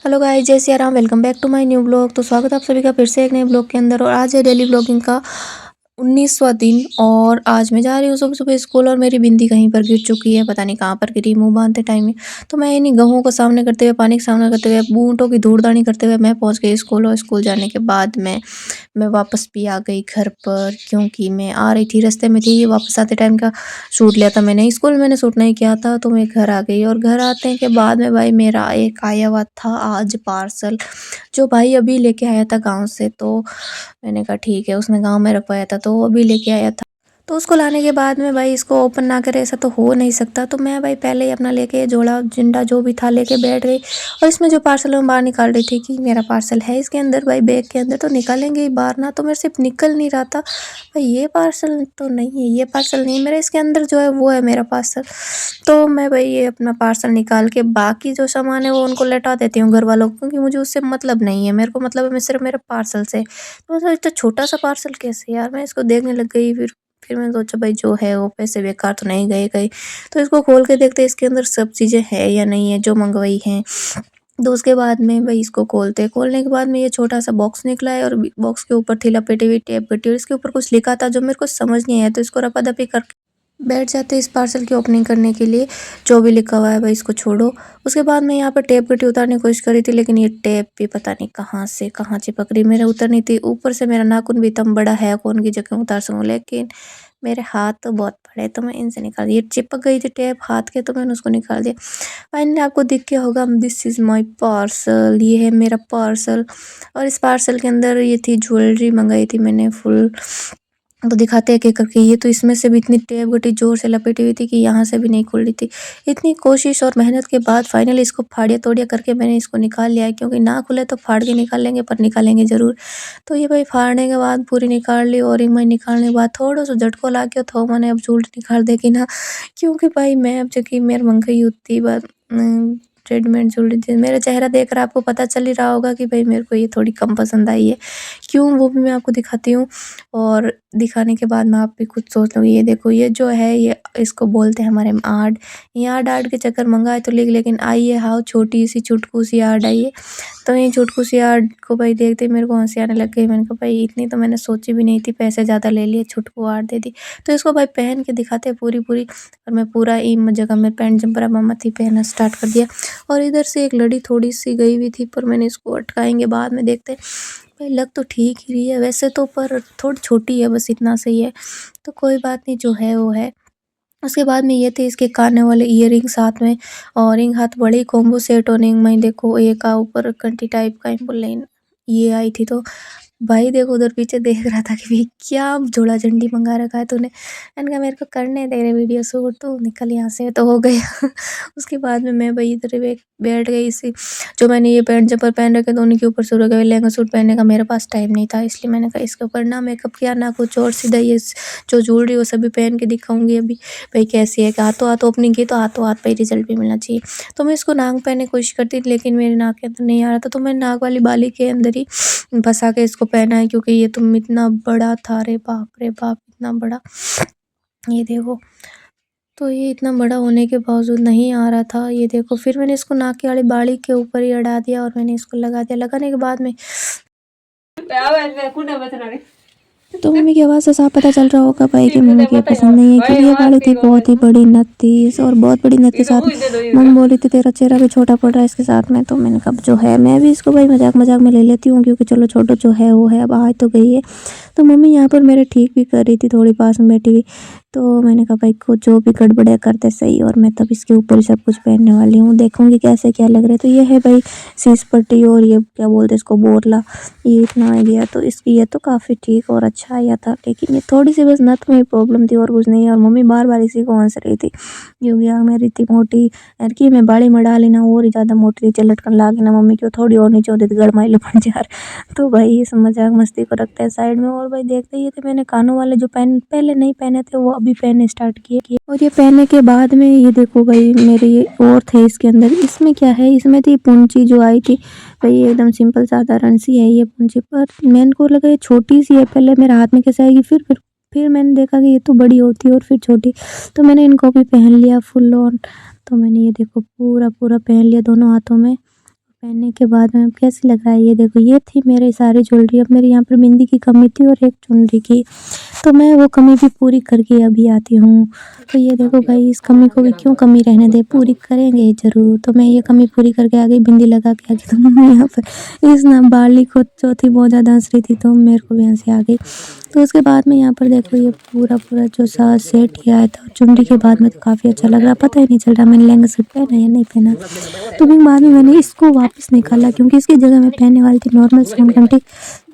Hello guys, जय Siya Ram. Welcome back to my new blog. तो स्वागत है आप सभी का फिर से एक नए ब्लॉग के अंदर। और आज है डेली ब्लॉगिंग का 19वां दिन। और आज मैं जा रही हूँ सुबह सुबह स्कूल और मेरी बिंदी कहीं पर गिर चुकी है, पता नहीं कहाँ पर गिरी, मुंह बांधते टाइम में। तो मैं इन्हीं गहुओं को सामने करते हुए, पानी के सामने करते हुए, बूंटों की धूड़दानी करते हुए मैं पहुँच गई स्कूल। और स्कूल जाने के बाद मैं वापस भी आ गई घर पर, क्योंकि मैं आ रही थी, रास्ते में थी। वापस आते टाइम का शूट लिया था मैंने। स्कूल मैंने शूट नहीं किया था, तो मैं घर आ गई। और घर आते के बाद में भाई मेरा एक आया हुआ था आज पार्सल, जो भाई अभी लेके आया था गाँव से। तो मैंने कहा ठीक है, उसने गाँव में रखवाया था तो वो अभी लेके आया था। तो उसको लाने के बाद में भाई इसको ओपन ना करे, ऐसा तो हो नहीं सकता। तो मैं भाई पहले ही अपना लेके झोला जिंदा जो भी था लेके बैठ गई। और इसमें जो पार्सल मैं बाहर निकाल रही थी कि मेरा पार्सल है इसके अंदर, भाई बैग के अंदर, तो निकालेंगे ही बाहर ना। तो मेरे से निकल नहीं रहा था भाई, ये पार्सल तो नहीं है, ये पार्सल नहीं है मेरा, इसके अंदर जो है वो है मेरा पार्सल। तो मैं भाई ये अपना पार्सल निकाल के बाकी जो सामान है वो उनको लौटा देती हूँ घर वालों को, क्योंकि मुझे उससे मतलब नहीं है। मेरे को मतलब है मैं सिर्फ मेरे पार्सल से। तो मतलब इतना छोटा सा पार्सल कैसे यार, मैं इसको देखने लग गई। फिर मैंने सोचा भाई जो है वो पैसे बेकार तो नहीं गए कहीं। तो इसको खोल के देखते इसके अंदर सब चीज़ें है या नहीं है जो मंगवाई हैं। तो उसके बाद में भाई इसको खोलने के बाद में ये छोटा सा बॉक्स निकला है। और बॉक्स के ऊपर थी लपेटी हुई टेप कटी, और इसके ऊपर कुछ लिखा था जो मेरे को समझ नहीं आया। तो इसको रपा-दपी करके बैठ जाते इस पार्सल की ओपनिंग करने के लिए। जो भी लिखा हुआ है भाई इसको छोड़ो। उसके बाद मैं यहाँ पर टेप कटी उतारने की कोशिश करी थी, लेकिन ये टेप भी पता नहीं कहाँ से कहाँ चिपक रही, मेरे उतर नहीं थी। ऊपर से मेरा नाखून भी इतना बड़ा है, कौन की जगह उतार सकूँ, लेकिन मेरे हाथ तो बहुत बड़े, तो मैं इनसे निकाल दी। ये चिपक गई थी टेप हाथ के, तो मैंने उसको निकाल दिया। फाइनली आपको दिख गया होगा, दिस इज़ माय पार्सल, ये है मेरा पार्सल। और इस पार्सल के अंदर ये थी ज्वेलरी, मंगाई थी मैंने फुल। तो दिखाते हैं एक-एक करके। ये तो इसमें से भी इतनी टेप गटी ज़ोर से लपेटी हुई थी कि यहाँ से भी नहीं खुल रही थी। इतनी कोशिश और मेहनत के बाद फाइनली इसको फाड़िया-तोड़िया करके मैंने इसको निकाल लिया है, क्योंकि ना खुले तो फाड़ के निकाल लेंगे, पर निकालेंगे ज़रूर। तो ये भाई फाड़ने के बाद पूरी निकाल ली। और एक मैं निकालने के बाद थोड़ा-सा झटको लाग गया था मैंने, अब जूलरी निकाल देगी ना, क्योंकि भाई मैं अब जबकि मेरे मन गई उतनी बार रेडीमेड ज्वेलरी थी। मेरा चेहरा देख कर आपको पता चल ही रहा होगा कि भाई मेरे को ये थोड़ी कम पसंद आई है। क्यों, वो भी मैं आपको दिखाती हूँ। और दिखाने के बाद में आप भी खुद सोच लो। ये देखो, ये जो है ये इसको बोलते हैं हमारे में आर्ट। ये आर्ट के चक्कर मंगाए तो लेकिन आई है हाउ छोटी सी चुटकू सी आर्ट आई है। तो ये चुटकू सी आर्ट को भाई देखते ही मेरे को हंसी आने लग गई। मैंने कहा भाई इतनी तो मैंने सोची भी नहीं थी, पैसे ज़्यादा ले लिए, छुटकू आर्ट दे दी। तो इसको भाई पहन के दिखाते हैं पूरी पूरी। और मैं पूरा इन जगह में पैंट जम्पर मम्मा थी पहनना स्टार्ट कर दिया। और इधर से एक लड़ी थोड़ी सी गई हुई थी, पर मैंने इसको अटकाएंगे बाद में देखते। भाई लग तो ठीक ही रही है वैसे तो, पर थोड़ी छोटी है, बस इतना सही है। तो कोई बात नहीं, जो है वो है। उसके बाद में ये थे इसके कान वाले इयररिंग साथ में। और रिंग हाथ बड़ी कॉम्बो सेट और रिंग में देखो एक का ऊपर कंठी टाइप का इम्पोर्टेंट ये आई थी। तो भाई देखो उधर पीछे देख रहा था कि भाई क्या झोला झंडी मंगा रखा है तूने। मैंने कहा मेरे को करने दे रहे वीडियो शूट, तो निकल यहाँ से, तो हो गया। उसके बाद में मैं भाई इधर बैठ गई इसी, जो मैंने ये पैंट जबर पहन रखे थे उन्हीं के ऊपर शुरू गए लहंगा सूट पहनने का। मेरे पास टाइम नहीं था, इसलिए मैंने कहा इसके ऊपर ना मेकअप किया ना कुछ, और सीधा ये जो ज्वेलरी वो सभी पहन के दिखाऊंगी अभी भाई कैसी है। कि हाथों हाथ ओपनिंग की तो हाथों हाथ भाई रिजल्ट भी मिलना चाहिए। तो मैं इसको नाक पहनने की कोशिश करती थी, लेकिन मेरे नाक के अंदर नहीं आ रहा था। तो मैं नाक वाली बाली के अंदर ही फँसा के इसको पहना है, क्योंकि ये तो इतना बड़ा था, रे बाप इतना बड़ा। ये देखो, तो ये इतना बड़ा होने के बावजूद नहीं आ रहा था। ये देखो, फिर मैंने इसको नाक की वाली बाली के ऊपर ही अड़ा दिया और मैंने इसको लगा दिया। लगाने के बाद में तो मम्मी की आवाज़ से साफ पता चल रहा होगा भाई कि मम्मी की पसंद नहीं है, क्योंकि ये बाली थी बहुत ही बड़ी नथ थी। और बहुत बड़ी नथ के साथ मम्मी बोली थी तेरा चेहरा भी छोटा पड़ रहा है इसके साथ में। तो मैंने कहा जो है मैं भी इसको भाई मजाक मजाक में ले लेती हूँ, क्योंकि चलो छोटो जो है वो है, अब आज तो गई है। तो मम्मी यहाँ पर मेरे ठीक भी कर रही थी, थोड़ी पास में बैठी हुई। तो मैंने कहा भाई को जो भी गड़बड़े करते सही, और मैं तब इसके ऊपर ही सब कुछ पहनने वाली हूँ, देखूंगी कैसे क्या लग रहा है। तो ये है भाई सीस पट्टी, और ये क्या बोलते हैं इसको बोरला, ये इतना आइडिया। तो इसकी ये तो काफ़ी ठीक और अच्छा आया था, लेकिन ये थोड़ी सी बस नथ में प्रॉब्लम थी और कुछ नहीं। और मम्मी बार बार इसी को हंस रही थी, क्योंकि यार मेरी इतनी मोटी यार कि मैं बाड़ी में डाली ना और ही ज़्यादा मोटी थी, लटकन लागी ना मम्मी की, थोड़ी और नीचे होती थी गड़माइलो बन जा। तो भाई ये सब मजाक मस्ती को रखते हैं साइड में। और भाई देखते ही थे मैंने कानों वाले जो पहले नहीं पहने थे वो अभी पहने स्टार्ट किए। और ये पहनने के बाद में ये देखो भाई मेरे ये और थे इसके अंदर। इसमें क्या है, इसमें थी पूंची जो आई थी भाई, ये एकदम सिंपल साधारण सी है ये पूंची, पर मैंने को लगा ये छोटी सी है, पहले मेरे हाथ में कैसे आएगी। फिर मैंने देखा कि ये तो बड़ी होती है और फिर छोटी। तो मैंने इनको भी पहन लिया फुल ऑन। तो मैंने ये देखो पूरा पूरा पहन लिया दोनों हाथों में। पहनने के बाद में अब कैसी लग रहा है ये देखो। ये थी मेरी सारी ज्वेलरी। अब मेरे यहाँ पर बिंदी की कमी थी और एक चुनरी की, तो मैं वो कमी भी पूरी करके अभी आती हूँ। तो ये देखो भाई, इस कमी को भी क्यों कमी रहने दे, पूरी करेंगे ज़रूर। तो मैं ये कमी पूरी करके आ गई, बिंदी लगा के आ गई। तो मम्मी यहाँ पर इस ना बाली को जो थी बहुत ज़्यादा हँस रही थी, तो मेरे को भी हँसी आ गई। तो उसके बाद में यहाँ पर देखो ये पूरा जो सा सेट किया है, तो चुनरी के बाद में तो काफ़ी अच्छा लग रहा, पता ही नहीं चल रहा मैंने लहंगा सूट पहना या नहीं पहना। तो फिर बाद में मैंने इसको वापस निकाला, क्योंकि इसकी जगह मैं पहनने वाली थी नॉर्मल सोन कंठी।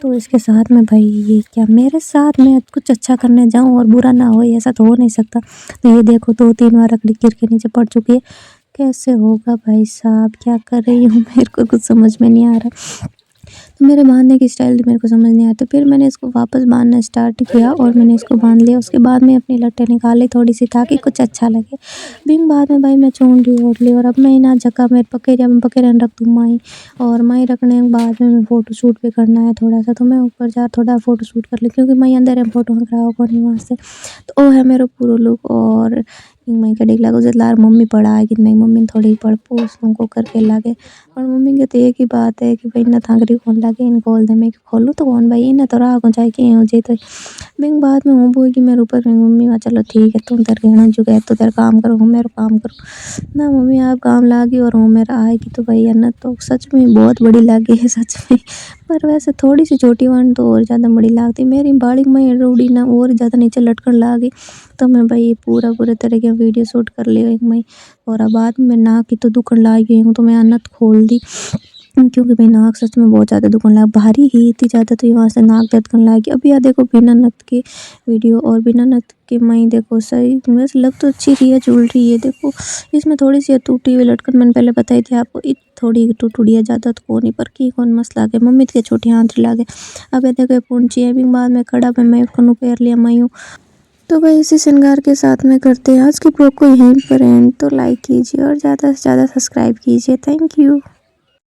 तो इसके साथ में भाई ये क्या, मेरे साथ मैं कुछ अच्छा करने जाऊं और बुरा ना हो, ऐसा तो हो नहीं सकता। तो ये देखो 2-3 बार लकड़ी गिर के नीचे पड़ चुकी है। कैसे होगा भाई साहब, क्या कर रही हूँ मेरे को कुछ समझ में नहीं आ रहा। तो मेरे बांधने की स्टाइल मेरे को समझ नहीं आया, तो फिर मैंने इसको वापस बांधना स्टार्ट किया और मैंने इसको बांध लिया। उसके बाद में अपनी लट्टें निकाली थोड़ी सी, ताकि कुछ अच्छा लगे। फिर बाद में भाई मैं चुनरी ओढ़ ली, और अब मैं ना जगह मेरे पकेरिया में पकेरिया रख दूँ माई, और माई रखने के बाद में मैं फ़ोटो शूट भी करना है थोड़ा सा। तो मैं ऊपर जा थोड़ा फ़ोटो शूट कर ली, क्योंकि माई अंदर है फोटो खराब होनी वहाँ से। तो वो है मेरा पूरा लुक। और मैं कड़ी लागो जितलार मम्मी पढ़ा कि नहीं, मम्मी थोड़ी पढ़ पोस उनको करके लागे। और मम्मी के तो एक ही बात है कि भाई ना थांगरी खोल लागे, इन खोल दे। मैं खोलूँ तो कौन भाई, इन्हें तो राह को जाए कि हो जे। तो बिंग बाद में हूँ बोई कि मेरे ऊपर में मम्मी वहाँ, चलो ठीक है तुम तेरे कहना जो है, तो तेरा काम करो, हम मेरा काम करो ना। मम्मी आप काम लागी और हूँ मेरा आएगी, तो भैया ना तो सच में बहुत बड़ी लागी है सच में। पर वैसे थोड़ी सी छोटी वन तो और ज़्यादा बड़ी लागती, मेरी बाड़ी में रूड़ी ना और ज़्यादा नीचे लटकन लागी। तो मैं भाई पूरे तरह के वीडियो शूट कर लिया एक मैं। और अब बाद में नाक की तो दुखन लागी हूँ, तो मैं नथ खोल दी, क्योंकि भाई नाक सच में बहुत ज़्यादा दुखन लगा, भारी ही इतनी ज़्यादा, तो यहाँ से नाक दर्द करने लगी। अब यह देखो बिना नथ की वीडियो, और बिना नथ के मई देखो सही वैसे लग तो अच्छी रही है ज्वेलरी। ये देखो इसमें थोड़ी सी टूटी हुई लटकन मैंने पहले बताई थी आपको, थोड़ी टूटी है, ज़्यादा तो कौन ही, पर की कौन मसला के मम्मी के छोटे हाथ लागे। अब ये देखो पूंछी है भी बाद में खड़ा पे मैं कनु पैर लिया मयूँ। तो भाई इसी श्रृंगार के साथ में करते हैं आज की ब्लॉग को यहीं पर एंड। तो लाइक कीजिए और ज़्यादा से ज़्यादा सब्सक्राइब कीजिए। Thank you.